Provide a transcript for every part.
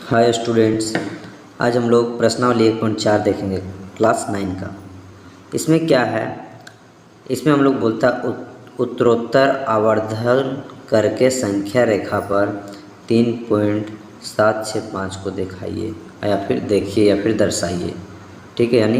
Hi students, आज हम लोग प्रश्नावली 1.4 देखेंगे क्लास 9 का। इसमें क्या है, इसमें हम लोग बोलता उत्तरोत्तर आवर्धन करके संख्या रेखा पर 3.765 को दिखाइए या फिर देखिए या फिर दर्शाइए। ठीक है, यानी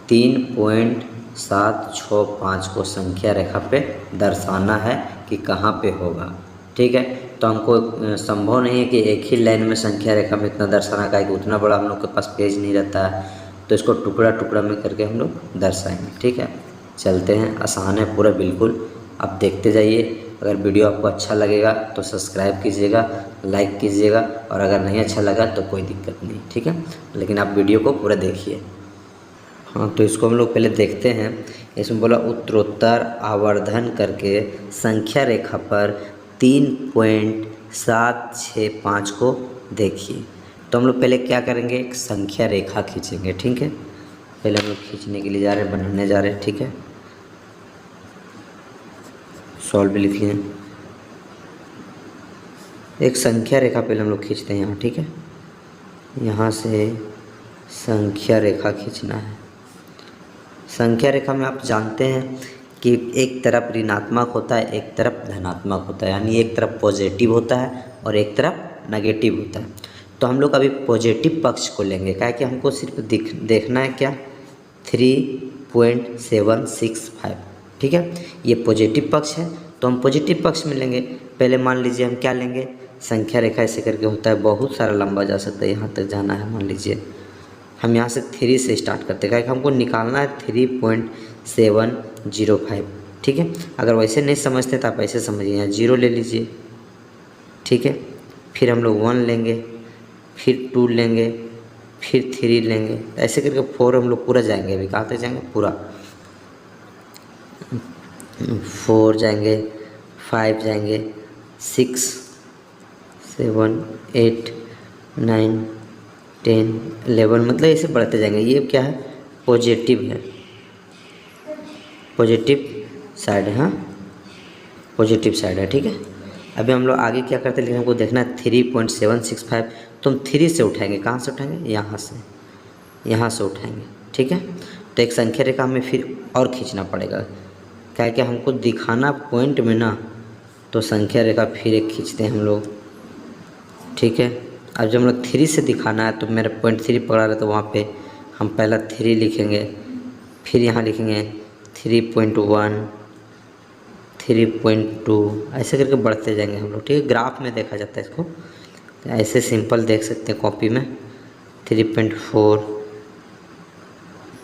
3.765 को संख्या रेखा पे दर्शाना है कि कहाँ पे होगा। ठीक है, तो हमको संभव नहीं है कि एक ही लाइन में संख्या रेखा में इतना दर्शाना का, कि उतना बड़ा हम लोग के पास पेज नहीं रहता है, तो इसको टुकड़ा टुकड़ा में करके हम लोग दर्शाएंगे। ठीक है, चलते हैं, आसान है पूरा बिल्कुल, आप देखते जाइए। अगर वीडियो आपको अच्छा लगेगा तो सब्सक्राइब कीजिएगा, लाइक कीजिएगा, और अगर नहीं अच्छा लगा तो कोई दिक्कत नहीं। ठीक है, लेकिन आप वीडियो को पूरा देखिए। हाँ, तो इसको हम लोग पहले देखते हैं। इसमें बोला उत्तरोत्तर आवर्धन करके संख्या रेखा पर 3.765 को देखिए। तो हम लोग पहले क्या करेंगे, एक संख्या रेखा खींचेंगे। ठीक है, पहले हम लोग खींचने के लिए जा रहे हैं, बनाने जा रहे हैं। ठीक है, सॉल्व भी लिख लिए। एक संख्या रेखा पहले हम लोग खींचते हैं यहाँ। ठीक है, यहाँ से संख्या रेखा खींचना है। संख्या रेखा में आप जानते हैं कि एक तरफ ऋणात्मक होता है, एक तरफ धनात्मक होता है, यानी एक तरफ पॉजिटिव होता है और एक तरफ नेगेटिव होता है। तो हम लोग अभी पॉजिटिव पक्ष को लेंगे, क्या है कि हमको सिर्फ देखना है क्या, 3.765। ठीक है, ये पॉजिटिव पक्ष है तो हम पॉजिटिव पक्ष में लेंगे। पहले मान लीजिए हम क्या लेंगे, संख्या रेखा ऐसे करके होता है, बहुत सारा लंबा जा सकता है, यहाँ तक जाना है। मान लीजिए हम यहाँ से 3 से स्टार्ट करते हैं, हमको निकालना है 3.705। ठीक है, अगर वैसे नहीं समझते तो आप ऐसे समझिए, यहाँ 0 ले लीजिए। ठीक है, फिर हम लोग 1 लेंगे, फिर 2 लेंगे, फिर 3 लेंगे, ऐसे करके 4 हम लोग पूरा जाएंगे। अभी कहाँ तक जाएंगे, पूरा 4 जाएंगे, 5 जाएंगे, 6, 7, 8, 9, 10, 11, मतलब ऐसे बढ़ते जाएंगे। ये क्या है, पॉजिटिव है, पॉजिटिव साइड है। हाँ, पॉजिटिव साइड है। ठीक है, अभी हम लोग आगे क्या करते हैं, लेकिन हमको देखना है 3.765। तो हम 3 से उठाएंगे, कहाँ से उठाएंगे, यहाँ से उठाएंगे। ठीक है, तो एक संख्या रेखा हमें फिर और खींचना पड़ेगा, क्या कि हमको दिखाना पॉइंट में ना, तो संख्या रेखा फिर एक खींचते हैं हम लोग। ठीक है, अब जब हम लोग 3 से दिखाना है, तो मेरा पॉइंट 3 पकड़ा रहा, तो वहाँ पे हम पहला 3 लिखेंगे, फिर यहाँ लिखेंगे 3.1, 3.2, ऐसे करके बढ़ते जाएंगे हम लोग। ठीक है, ग्राफ में देखा जाता है इसको, तो ऐसे सिंपल देख सकते हैं कॉपी में। 3.4,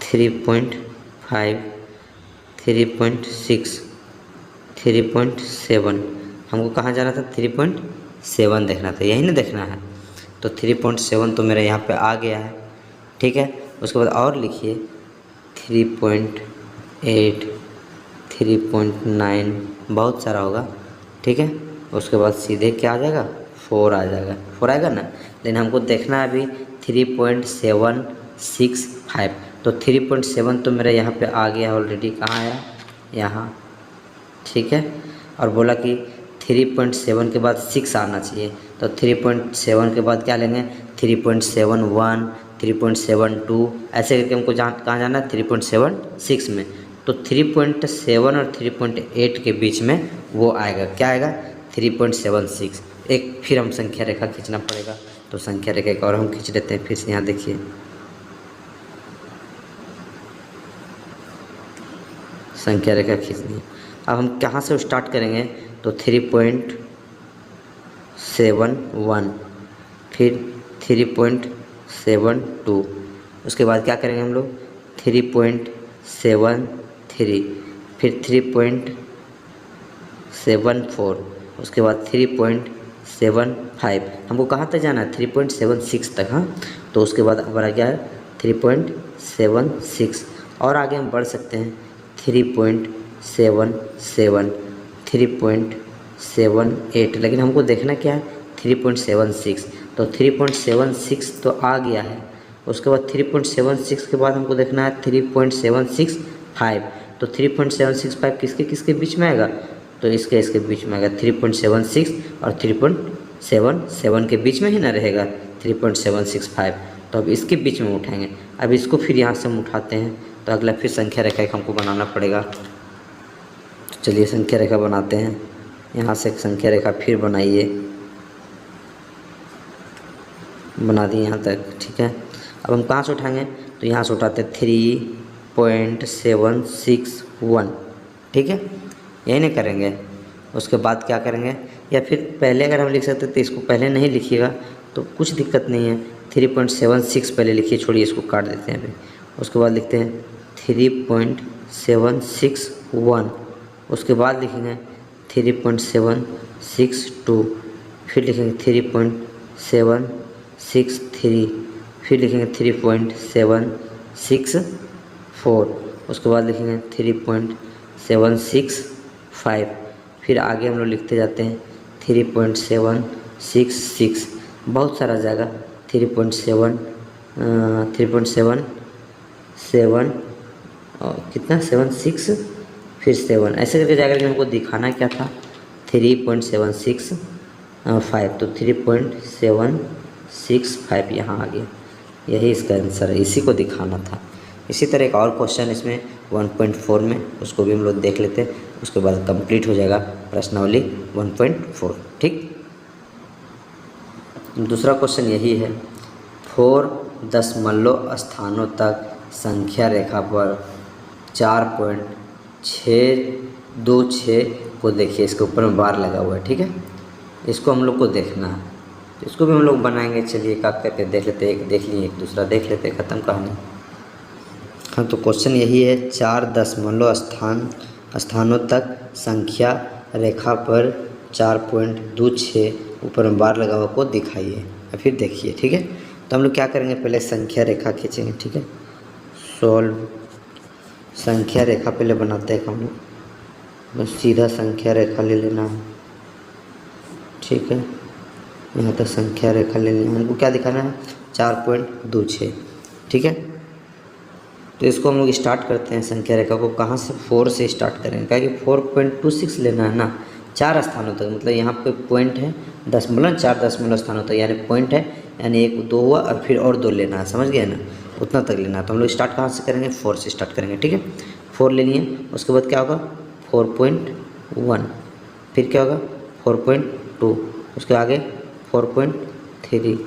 3.5, 3.6, 3.7, हमको कहाँ जाना था, 3.7 देखना था, यही ना देखना है। तो 3.7 तो मेरा यहाँ पे आ गया है। ठीक है, उसके बाद और लिखिए 3.8, 3.9, बहुत सारा होगा। ठीक है, उसके बाद सीधे क्या आ जाएगा, 4 आ जाएगा। 4 आएगा ना, लेकिन हमको देखना है अभी 3.765। तो 3.7 तो मेरा यहाँ पे आ गया ऑलरेडी, कहाँ आया, यहाँ। ठीक है, और बोला कि 3.7 के बाद 6 आना चाहिए, तो 3.7 के बाद क्या लेंगे, 3.71, 3.72, ऐसे करके हमको कहाँ जाना है, 3.76 में। तो 3.7 और 3.8 के बीच में वो आएगा, क्या आएगा, 3.76। एक फिर हम संख्या रेखा खींचना पड़ेगा, तो संख्या रेखा एक और हम खींच लेते हैं। फिर से यहाँ देखिए, संख्या रेखा खींचनी है। अब हम कहाँ से स्टार्ट करेंगे, तो 3.71, फिर 3.72, उसके बाद क्या करेंगे हम लोग, 3.73, फिर 3.74, उसके बाद 3.75, हमको कहाँ तक जाना है, 3.76 तक। हाँ, तो उसके बाद हमारा क्या है, 3.76, और आगे हम बढ़ सकते हैं, 3.77, 3.78, लेकिन हमको देखना क्या है, 3.76। तो 3.76 तो आ गया है। उसके बाद 3.76 के बाद हमको देखना है 3.765। तो 3.765 किसके किसके बीच में आएगा, तो इसके बीच में आएगा। 3.76 और 3.77 के बीच में ही ना रहेगा, 3.765। तो अब इसके बीच में उठाएंगे। अब इसको फिर यहाँ से हम उठाते हैं तो अगला फिर संख्या रेखा एक हमको बनाना पड़ेगा। तो चलिए संख्या रेखा बनाते हैं। यहाँ से एक संख्या रेखा फिर बनाइए, बना दी यहाँ तक, ठीक है। अब हम कहाँ से उठाएंगे? तो यहाँ से उठाते 3.761, ठीक है, यही नहीं करेंगे। उसके बाद क्या करेंगे, या फिर पहले अगर हम लिख सकते तो इसको पहले नहीं लिखिएगा तो कुछ दिक्कत नहीं है। 3.76 पहले लिखिए, छोड़िए इसको काट देते हैं अभी। उसके बाद लिखते हैं 3.761, उसके बाद लिखेंगे 3.762, फिर लिखेंगे 3.763, फिर लिखेंगे 3.764, उसके बाद लिखेंगे 3.765, फिर आगे हम लोग लिखते जाते हैं 3.766, बहुत सारा जाएगा। 3.7 कितना 76, फिर 7, ऐसे करके जाएगा। लेकिन हमको दिखाना क्या था? 3.765, तो 3.765 यहाँ आ गया, यही इसका आंसर है, इसी को दिखाना था। इसी तरह एक और क्वेश्चन इसमें 1.4 में, उसको भी हम लोग देख लेते हैं, उसके बाद कंप्लीट हो जाएगा प्रश्नावली 1.4, ठीक। दूसरा क्वेश्चन यही है, 4 दशमलव स्थानों तक संख्या रेखा पर 4.626 को देखिए, इसके ऊपर में बार लगा हुआ है, ठीक है। इसको हम लोग को देखना है, तो इसको भी हम लोग बनाएंगे। चलिए क्या करके देख लेते हैं, एक देख लिए, एक दूसरा देख लेते हैं, ख़त्म कहानी। हाँ, तो क्वेश्चन यही है, 4 दशमलव स्थानों तक संख्या रेखा पर 4.26 ऊपर में बार लगा हुआ को दिखाइए, या फिर देखिए, ठीक है। तो हम लोग क्या करेंगे, पहले संख्या रेखा खींचेंगे, ठीक है। सॉल्व संख्या रेखा पहले बनाते हैं हम लोग, बस सीधा संख्या रेखा ले लेना है, ठीक है। यहाँ तक संख्या रेखा ले लेना है, हमको क्या दिखाना है? 4.26, ठीक है। तो इसको हम लोग स्टार्ट करते हैं संख्या रेखा को, कहाँ से? 4 से स्टार्ट करेंगे, क्या कि 4.26 लेना है ना, 4 स्थानों तक, मतलब यहाँ पे पॉइंट है दशमलव, 4 दशमलव स्थानों तक, यानी पॉइंट है, यानी 1 2 हुआ और फिर और 2 लेना है, समझ गए ना, उतना तक लेना है। तो हम लोग स्टार्ट कहाँ से करेंगे? 4 से स्टार्ट करेंगे, ठीक है। 4 ले लिए, उसके बाद क्या होगा? 4.1, फिर क्या होगा? 4.2, उसके आगे 4.3,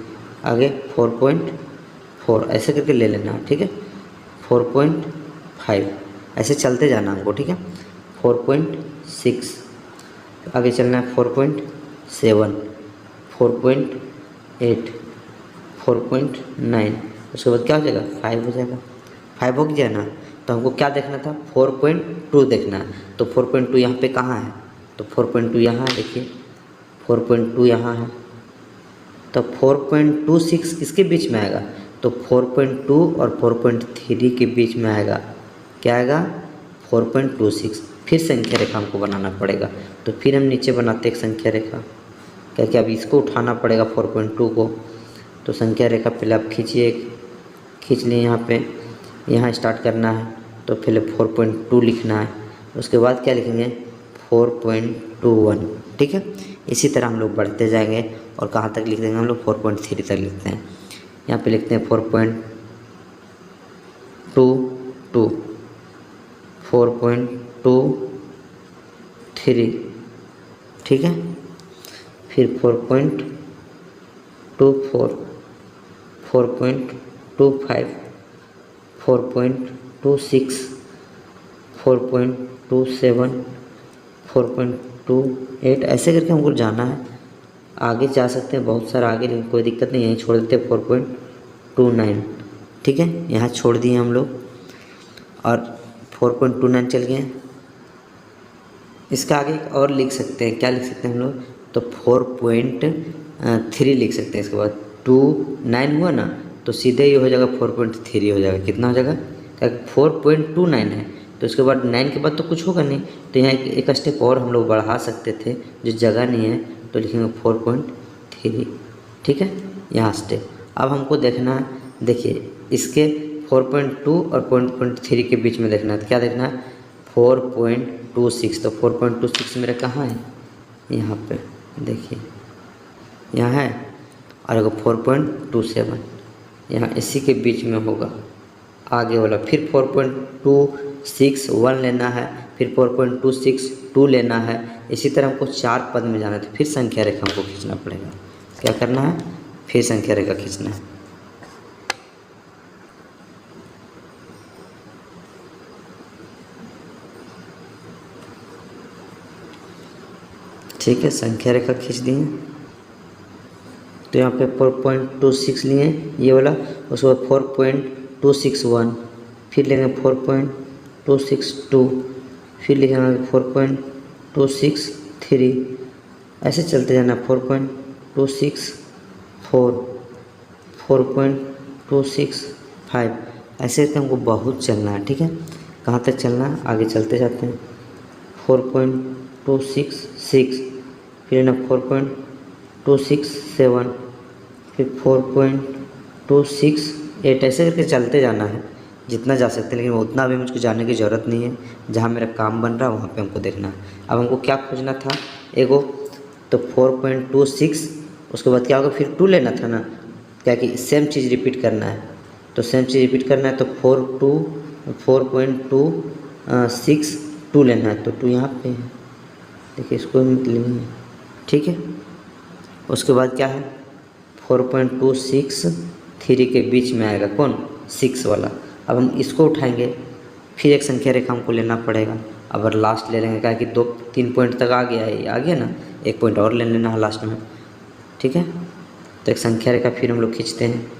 आगे 4.4, ऐसे करके ले लेना है, ठीक है। 4.5, ऐसे चलते जाना हमको, ठीक है। 4.6, आगे चलना है 4.7, 4.8, 4.9, उसके बाद क्या हो जाएगा? 5 हो जाएगा। 5 हो गया ना, तो हमको क्या देखना था? 4.2 देखना है। तो 4.2 यहाँ पे कहाँ है? तो 4.2 यहाँ है, देखिए 4.2 यहाँ है। तो 4.26 किसके बीच में आएगा? तो 4.2 और 4.3 के बीच में आएगा, क्या आएगा? 4.26। फिर संख्या रेखा हमको बनाना पड़ेगा, तो फिर हम नीचे बनाते एक संख्या रेखा, क्या कि अब इसको उठाना पड़ेगा 4.2 को। तो संख्या रेखा पहले आप खींचिए, खींच लिए यहाँ पे, यहाँ स्टार्ट करना है, तो पहले 4.2 लिखना है, उसके बाद क्या लिखेंगे? 4.21, ठीक है। इसी तरह हम लोग बढ़ते जाएंगे और कहाँ तक लिख देंगे हम लोग? 4.3 तक लिखते हैं। यहाँ पे लिखते हैं 4.22, 4.23, ठीक है। फिर 4.24, 4.25, 4.26, 4.27, 4.28, ऐसे करके हमको जाना है। आगे जा सकते हैं बहुत सारा आगे, लेकिन कोई दिक्कत नहीं, यहीं छोड़ देते 4.29, ठीक है। यहाँ छोड़ दिए हम लोग और 4.29 चल गए। इसका आगे एक और लिख सकते हैं, क्या लिख सकते हैं हम लोग? तो 4.3 लिख सकते हैं। इसके बाद 29 हुआ ना, तो सीधे ये हो जाएगा 4.3 हो जाएगा। कितना हो जाएगा? क्या 4.29 है, तो उसके बाद 9 के बाद तो कुछ होगा नहीं, तो यहाँ एक स्टेप और हम लोग बढ़ा सकते थे, जो जगह नहीं है, तो लिखेंगे 4.3, ठीक है, यहाँ स्टेप। अब हमको देखना है, देखिए इसके 4.2 और 4.3 के बीच में देखना है, तो क्या देखना है? 4.26, तो 4.26 मेरा कहाँ है? यहाँ पे देखिए, यहाँ है और एगो 4.27 यहाँ इसी के बीच में होगा आगे वाला। फिर 4.261 लेना है, फिर 4.262 लेना है। इसी तरह हमको 4 पद में जाना है, तो फिर संख्या रेखा हमको खींचना पड़ेगा। क्या करना है? फिर संख्या रेखा खींचना है। ठीक है, संख्या रेखा खींच दिए। तो यहाँ पे 4.26 लिए ये वाला, उसके बाद 4.261, फिर लेंगे 4.262, फिर लिखेंगे 4.263, ऐसे चलते जाना। 4.264, 4.265, ऐसे करके हमको बहुत चलना है। ठीक है, कहाँ तक चलना है? आगे चलते जाते हैं। 4.266, फिर ना 4.267, फिर 4.268, ऐसे करके चलते जाना है जितना जा सकते हैं। लेकिन उतना अभी मुझको जाने की ज़रूरत नहीं है, जहाँ मेरा काम बन रहा है वहाँ पे हमको देखना है। अब हमको क्या खोजना था? एगो तो 4.26, उसके बाद क्या होगा? फिर 2 लेना था ना, क्या कि सेम चीज़ रिपीट करना है। तो सेम चीज़ रिपीट करना है तो 4.262 लेना है। तो 2 यहाँ पे है, देखिए इसको लेंगे। ठीक है, उसके बाद क्या है? 4.263 के बीच में आएगा कौन? 6 वाला। अब हम इसको उठाएंगे, फिर एक संख्या रेखा हमको लेना पड़ेगा। अब लास्ट ले लेंगे, क्या कि 2-3 पॉइंट तक आ गया है, आ गया ना, 1 पॉइंट और ले लेना है लास्ट में। ठीक है, तो एक संख्या रेखा फिर हम लोग खींचते हैं।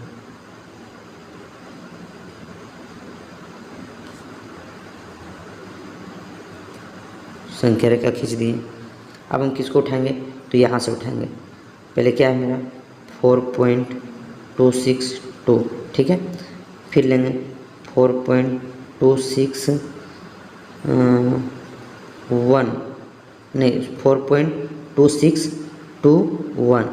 संख्या रेखा खींच दिए। अब हम किसको उठाएंगे? तो यहाँ से उठाएंगे। पहले क्या है मेरा? 4.262। ठीक है, फिर लेंगे 4.261 नहीं 4.2621।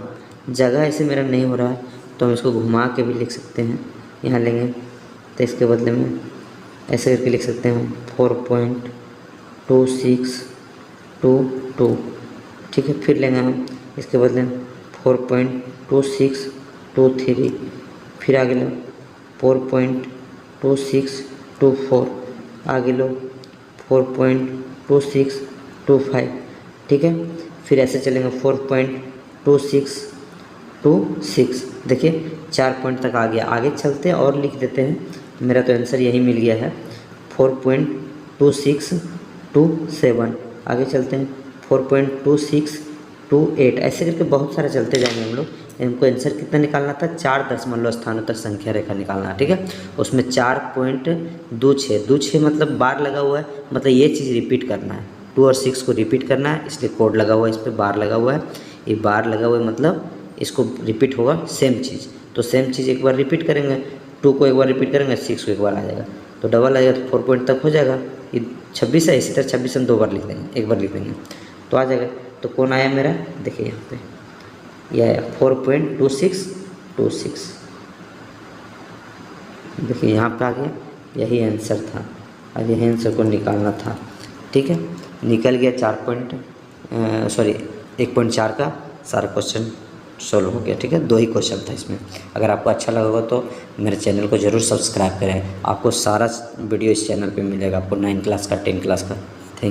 जगह ऐसे मेरा नहीं हो रहा है तो हम इसको घुमा के भी लिख सकते हैं। यहाँ लेंगे तो इसके बदले में ऐसे करके लिख सकते हैं हम 4.2622। ठीक है, फिर लेंगे हम इसके बदले 4.2623, फिर आगे लो 4.2624, आगे लो 4.2625। ठीक है, फिर ऐसे चलेंगे 4.2626। देखिए 4 पॉइंट तक आ गया। आगे चलते हैं और लिख देते हैं। मेरा तो आंसर यही मिल गया है, 4.2627। आगे चलते हैं 4.2628, ऐसे करके बहुत सारे चलते जाएंगे हम लोग। इनको आंसर कितना निकालना था? 4 दशमलव स्थानों तक संख्या रेखा निकालना। ठीक है, उसमें 4.26 मतलब बार लगा हुआ है, मतलब ये चीज़ रिपीट करना है। 2 और 6 को रिपीट करना है, इसलिए कोड लगा हुआ है, इस पर बार लगा हुआ है। ये बार लगा हुआ है मतलब इसको रिपीट होगा सेम चीज़। तो सेम चीज़ एक बार रिपीट करेंगे, 2 को एक बार रिपीट करेंगे, 6 को एक बार आ जाएगा, तो डबल आएगा, तो 4 पॉइंट तक हो जाएगा। ये 26 है, इसी तरह 26 हम 2 बार लिख देंगे, एक बार लिख देंगे तो आ जाएगा। तो कौन आया मेरा? देखिए यहाँ पे यह आया 4.2626। देखिए यहाँ पे आ गया, यही आंसर था। अब यही आंसर को निकालना था। ठीक है, निकल गया 1.4 का सारा क्वेश्चन सॉल्व हो गया। ठीक है, 2 ही क्वेश्चन था इसमें। अगर आपको अच्छा लगा होगा तो मेरे चैनल को ज़रूर सब्सक्राइब करें। आपको सारा वीडियो इस चैनल पे मिलेगा, आपको 9 क्लास का, 10 क्लास का।